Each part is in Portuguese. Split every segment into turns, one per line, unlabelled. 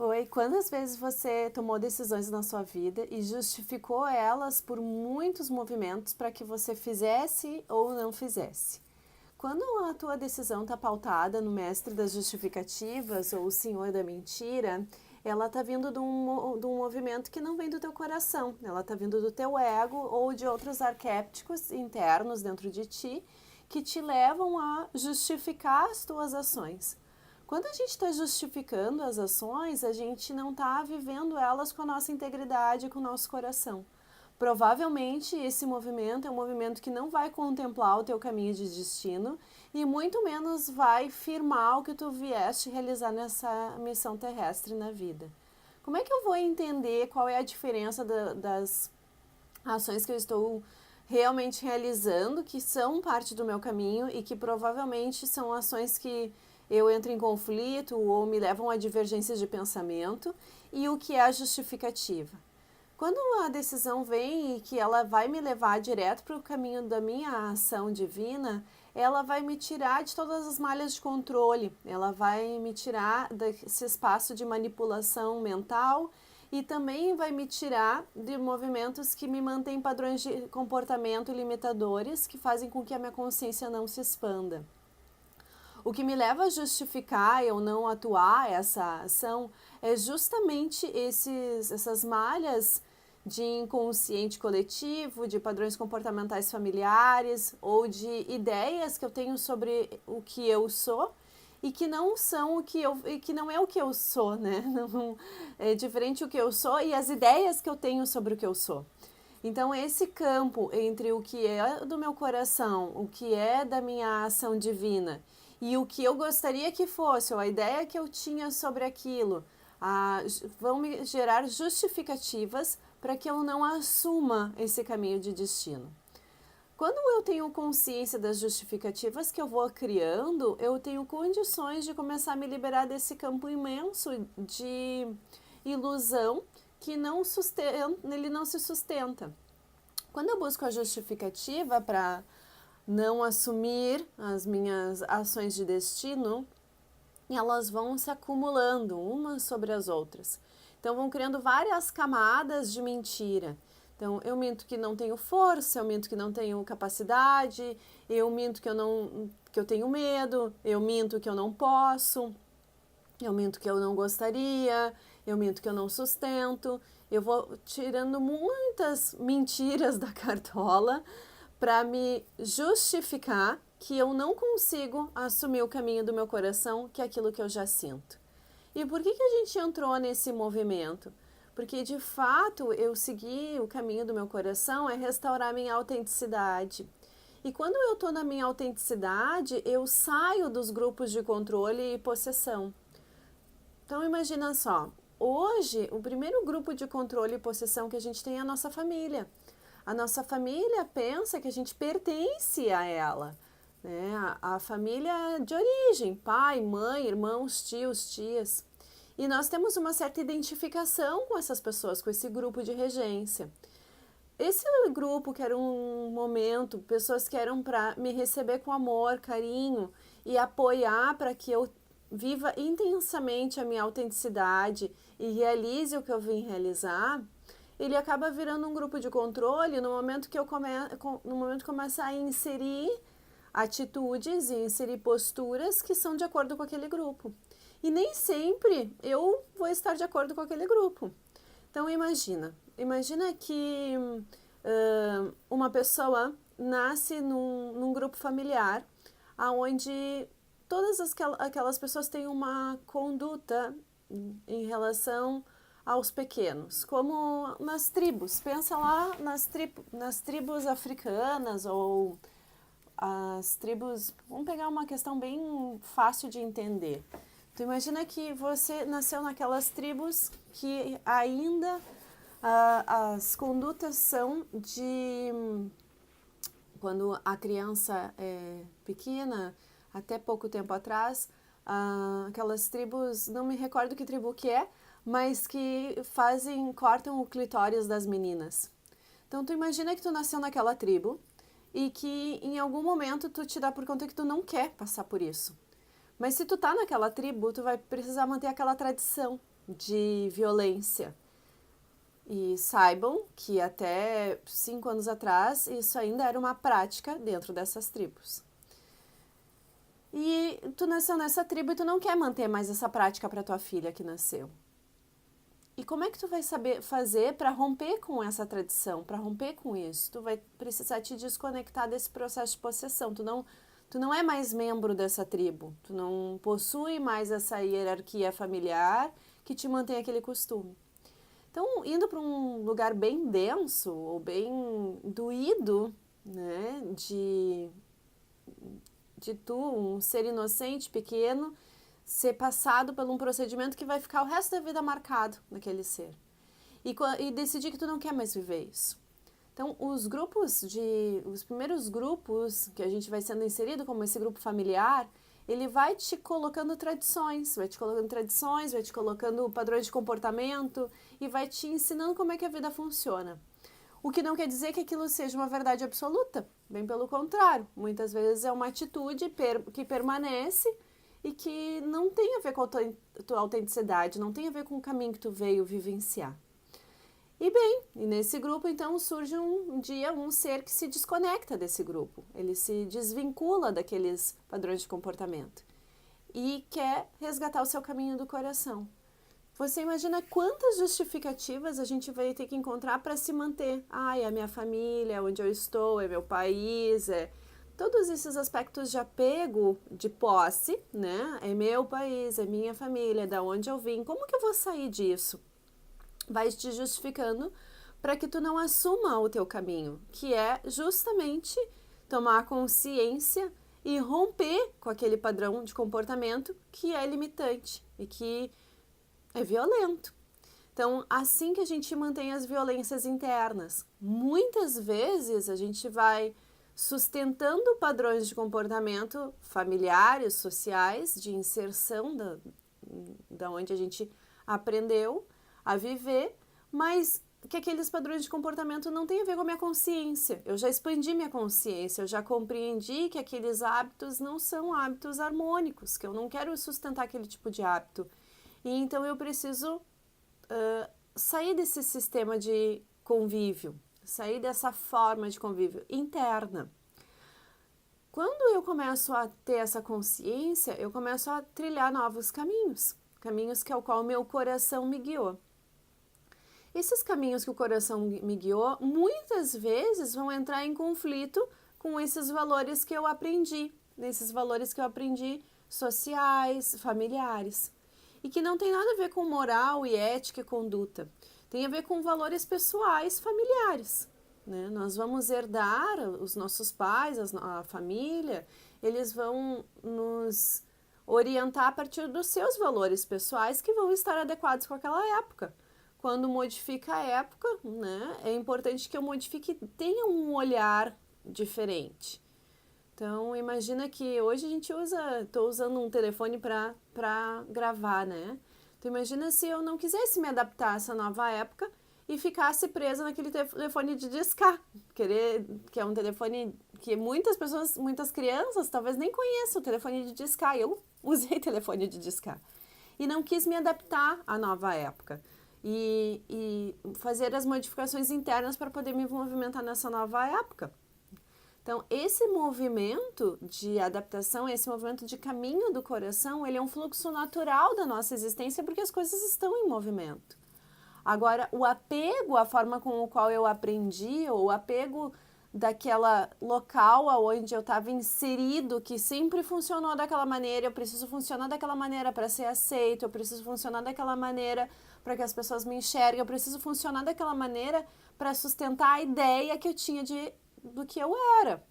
Oi, quantas vezes você tomou decisões na sua vida e justificou elas por muitos movimentos para que você fizesse ou não fizesse? Quando a tua decisão está pautada no mestre das justificativas ou o senhor da mentira, ela está vindo de um movimento que não vem do teu coração, ela está vindo do teu ego ou de outros arquétipos internos dentro de ti que te levam a justificar as tuas ações. Quando a gente está justificando as ações, a gente não está vivendo elas com a nossa integridade, com o nosso coração. Provavelmente esse movimento é um movimento que não vai contemplar o teu caminho de destino e muito menos vai firmar o que tu vieste realizar nessa missão terrestre na vida. Como é que eu vou entender qual é a diferença das ações que eu estou realmente realizando, que são parte do meu caminho e que provavelmente são ações que eu entro em conflito ou me levam a divergências de pensamento, e o que é a justificativa? Quando a decisão vem e que ela vai me levar direto para o caminho da minha ação divina, ela vai me tirar de todas as malhas de controle, ela vai me tirar desse espaço de manipulação mental e também vai me tirar de movimentos que me mantêm padrões de comportamento limitadores que fazem com que a minha consciência não se expanda. O que me leva a justificar eu não atuar essa ação é justamente essas malhas de inconsciente coletivo, de padrões comportamentais familiares ou de ideias que eu tenho sobre o que eu sou e que não são o que eu e que não é o que eu sou, né? Não, é diferente o que eu sou e as ideias que eu tenho sobre o que eu sou. Então, esse campo entre o que é do meu coração, o que é da minha ação divina e o que eu gostaria que fosse, ou a ideia que eu tinha sobre aquilo, vão me gerar justificativas para que eu não assuma esse caminho de destino. Quando eu tenho consciência das justificativas que eu vou criando, eu tenho condições de começar a me liberar desse campo imenso de ilusão que ele não se sustenta. Quando eu busco a justificativa para não assumir as minhas ações de destino, elas vão se acumulando umas sobre as outras. Então vão criando várias camadas de mentira. Então eu minto que não tenho força, eu minto que não tenho capacidade, eu minto que eu tenho medo, eu minto que eu não posso, eu minto que eu não gostaria, eu minto que eu não sustento. Eu vou tirando muitas mentiras da cartola para me justificar que eu não consigo assumir o caminho do meu coração, que é aquilo que eu já sinto. E por que a gente entrou nesse movimento? Porque de fato eu segui o caminho do meu coração é restaurar minha autenticidade. E quando eu estou na minha autenticidade, eu saio dos grupos de controle e possessão. Então imagina só, hoje o primeiro grupo de controle e possessão que a gente tem é a nossa família. A nossa família pensa que a gente pertence a ela, né? A família de origem, pai, mãe, irmãos, tios, tias. E nós temos uma certa identificação com essas pessoas, com esse grupo de regência. Esse grupo que era um momento, pessoas que eram para me receber com amor, carinho e apoiar para que eu viva intensamente a minha autenticidade e realize o que eu vim realizar, ele acaba virando um grupo de controle no momento que no momento que começa a inserir atitudes e inserir posturas que são de acordo com aquele grupo. E nem sempre eu vou estar de acordo com aquele grupo. Então imagina que uma pessoa nasce num grupo familiar onde todas aquelas pessoas têm uma conduta em relação aos pequenos, como nas tribos. Pensa lá nas tribos africanas ou as tribos... Vamos pegar uma questão bem fácil de entender. Tu imagina que você nasceu naquelas tribos que ainda as condutas são de... Quando a criança é pequena, até pouco tempo atrás, aquelas tribos, não me recordo que tribo que é, mas que cortam o clitóris das meninas. Então tu imagina que tu nasceu naquela tribo e que em algum momento tu te dá por conta que tu não quer passar por isso. Mas se tu tá naquela tribo, tu vai precisar manter aquela tradição. de violência. E saibam que até 5 anos atrás isso ainda era uma prática dentro dessas tribos. E tu nasceu nessa tribo e tu não quer manter mais essa prática para tua filha que nasceu. E como é que tu vai saber fazer para romper com essa tradição, para romper com isso? Tu vai precisar te desconectar desse processo de possessão. Tu não é mais membro dessa tribo. Tu não possui mais essa hierarquia familiar que te mantém aquele costume. Então, indo para um lugar bem denso ou bem doído, né, de tu, um ser inocente, pequeno, ser passado por um procedimento que vai ficar o resto da vida marcado naquele ser. E decidir que tu não quer mais viver isso. Então, os primeiros grupos que a gente vai sendo inserido, como esse grupo familiar, ele vai te colocando tradições, vai te colocando padrões de comportamento e vai te ensinando como é que a vida funciona. O que não quer dizer que aquilo seja uma verdade absoluta, bem pelo contrário. Muitas vezes é uma atitude que permanece e que não tem a ver com a tua autenticidade, não tem a ver com o caminho que tu veio vivenciar. E nesse grupo, então, surge um dia um ser que se desconecta desse grupo. Ele se desvincula daqueles padrões de comportamento e quer resgatar o seu caminho do coração. Você imagina quantas justificativas a gente vai ter que encontrar para se manter? É a minha família, é onde eu estou, é meu país, todos esses aspectos de apego, de posse, né? É meu país, é minha família, é da onde eu vim. Como que eu vou sair disso? Vai te justificando para que tu não assuma o teu caminho, que é justamente tomar consciência e romper com aquele padrão de comportamento que é limitante e que é violento. Então, assim que a gente mantém as violências internas, muitas vezes a gente vai sustentando padrões de comportamento familiares, sociais, de inserção da onde a gente aprendeu a viver, mas que aqueles padrões de comportamento não têm a ver com a minha consciência. Eu já expandi minha consciência, eu já compreendi que aqueles hábitos não são hábitos harmônicos, que eu não quero sustentar aquele tipo de hábito. E então eu preciso sair desse sistema de convívio, sair dessa forma de convívio interna. Quando eu começo a ter essa consciência, eu começo a trilhar novos caminhos que é o qual o meu coração me guiou. Esses caminhos que o coração me guiou, muitas vezes vão entrar em conflito com esses valores que eu aprendi, sociais, familiares, e que não tem nada a ver com moral e ética e conduta, tem a ver com valores pessoais familiares. Né? Nós vamos herdar, os nossos pais, a família, eles vão nos orientar a partir dos seus valores pessoais que vão estar adequados com aquela época. Quando modifica a época, né, é importante que eu modifique, tenha um olhar diferente. Então, imagina que hoje a gente estou usando um telefone para gravar, né? Então, imagina se eu não quisesse me adaptar a essa nova época e ficasse presa naquele telefone de discar, que é um telefone que muitas pessoas, muitas crianças talvez nem conheçam o telefone de discar. Eu usei telefone de discar e não quis me adaptar à nova época e fazer as modificações internas para poder me movimentar nessa nova época. Então, esse movimento de adaptação, esse movimento de caminho do coração, ele é um fluxo natural da nossa existência porque as coisas estão em movimento. Agora, o apego, a forma com a qual eu aprendi, ou o apego daquela local onde eu estava inserido, que sempre funcionou daquela maneira, eu preciso funcionar daquela maneira para ser aceito, eu preciso funcionar daquela maneira para que as pessoas me enxerguem, eu preciso funcionar daquela maneira para sustentar a ideia que eu tinha do que eu era,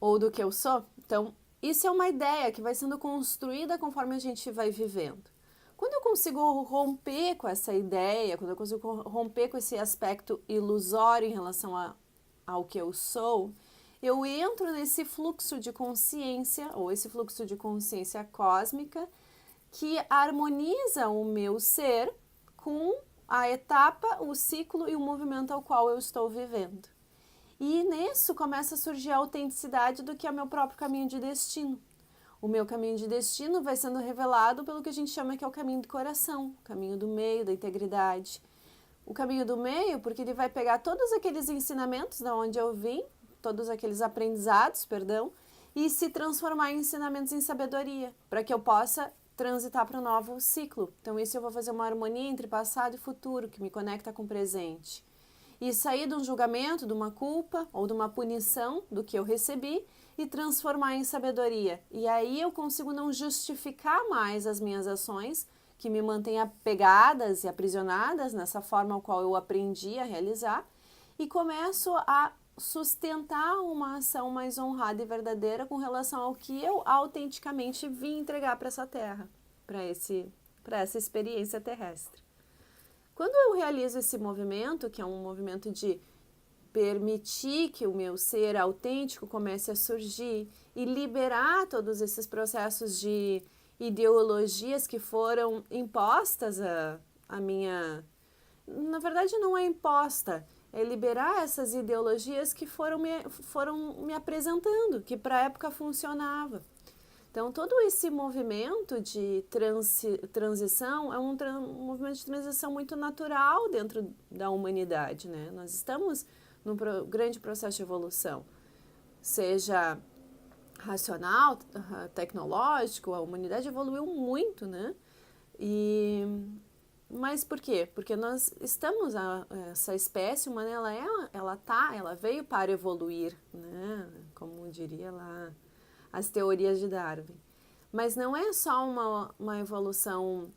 ou do que eu sou. Então, isso é uma ideia que vai sendo construída conforme a gente vai vivendo. Quando eu consigo romper com essa ideia, quando eu consigo romper com esse aspecto ilusório em relação ao que eu sou, eu entro nesse fluxo de consciência, ou esse fluxo de consciência cósmica, que harmoniza o meu ser com a etapa, o ciclo e o movimento ao qual eu estou vivendo. E nisso começa a surgir a autenticidade do que é o meu próprio caminho de destino. O meu caminho de destino vai sendo revelado pelo que a gente chama que é o caminho do coração, o caminho do meio, da integridade. O caminho do meio, porque ele vai pegar todos aqueles ensinamentos da onde eu vim, todos aqueles aprendizados, perdão, e se transformar em ensinamentos em sabedoria, para que eu possa transitar para um novo ciclo. Então, isso eu vou fazer uma harmonia entre passado e futuro, que me conecta com o presente. E sair de um julgamento, de uma culpa ou de uma punição do que eu recebi e transformar em sabedoria. E aí eu consigo não justificar mais as minhas ações, que me mantêm apegadas e aprisionadas nessa forma ao qual eu aprendi a realizar, e começo a sustentar uma ação mais honrada e verdadeira com relação ao que eu autenticamente vim entregar para essa terra, para essa experiência terrestre. Quando eu realizo esse movimento, que é um movimento de permitir que o meu ser autêntico comece a surgir e liberar todos esses processos de ideologias que foram impostas a minha... Na verdade, não é imposta, é liberar essas ideologias que foram me apresentando, que para a época funcionava. Então, todo esse movimento de transição é um movimento de transição muito natural dentro da humanidade, né? Nós estamos num grande processo de evolução, seja racional, tecnológico, a humanidade evoluiu muito, né? Mas por quê? Porque nós estamos, essa espécie humana, ela veio para evoluir, né? Como diria lá as teorias de Darwin. Mas não é só uma evolução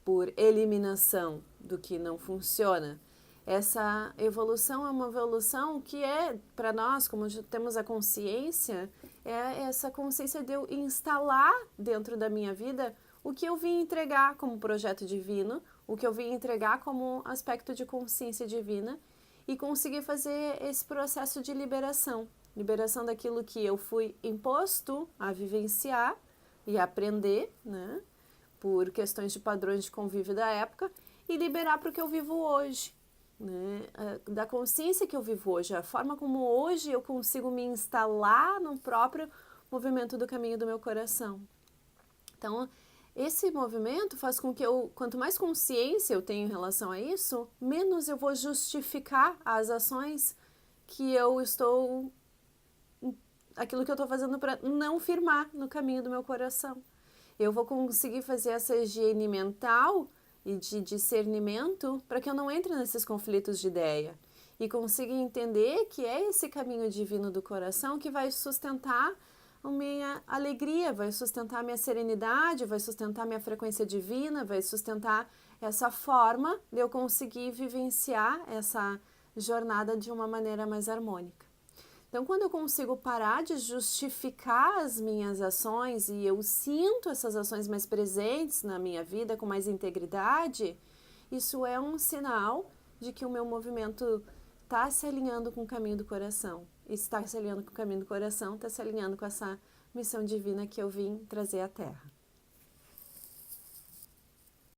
por eliminação do que não funciona. Essa evolução é uma evolução que é, para nós, como temos a consciência, é essa consciência de eu instalar dentro da minha vida o que eu vim entregar como projeto divino, o que eu vim entregar como aspecto de consciência divina e conseguir fazer esse processo de liberação. Liberação daquilo que eu fui imposto a vivenciar e aprender, né, por questões de padrões de convívio da época, e liberar para o que eu vivo hoje, né, da consciência que eu vivo hoje, a forma como hoje eu consigo me instalar no próprio movimento do caminho do meu coração. Então, esse movimento faz com que quanto mais consciência eu tenho em relação a isso, menos eu vou justificar as ações que eu estou... aquilo que eu estou fazendo para não firmar no caminho do meu coração. Eu vou conseguir fazer essa higiene mental e de discernimento para que eu não entre nesses conflitos de ideia e consiga entender que é esse caminho divino do coração que vai sustentar a minha alegria, vai sustentar a minha serenidade, vai sustentar a minha frequência divina, vai sustentar essa forma de eu conseguir vivenciar essa jornada de uma maneira mais harmônica. Então, quando eu consigo parar de justificar as minhas ações e eu sinto essas ações mais presentes na minha vida, com mais integridade, isso é um sinal de que o meu movimento está se alinhando com o caminho do coração. E se está se alinhando com o caminho do coração, está se alinhando com essa missão divina que eu vim trazer à Terra.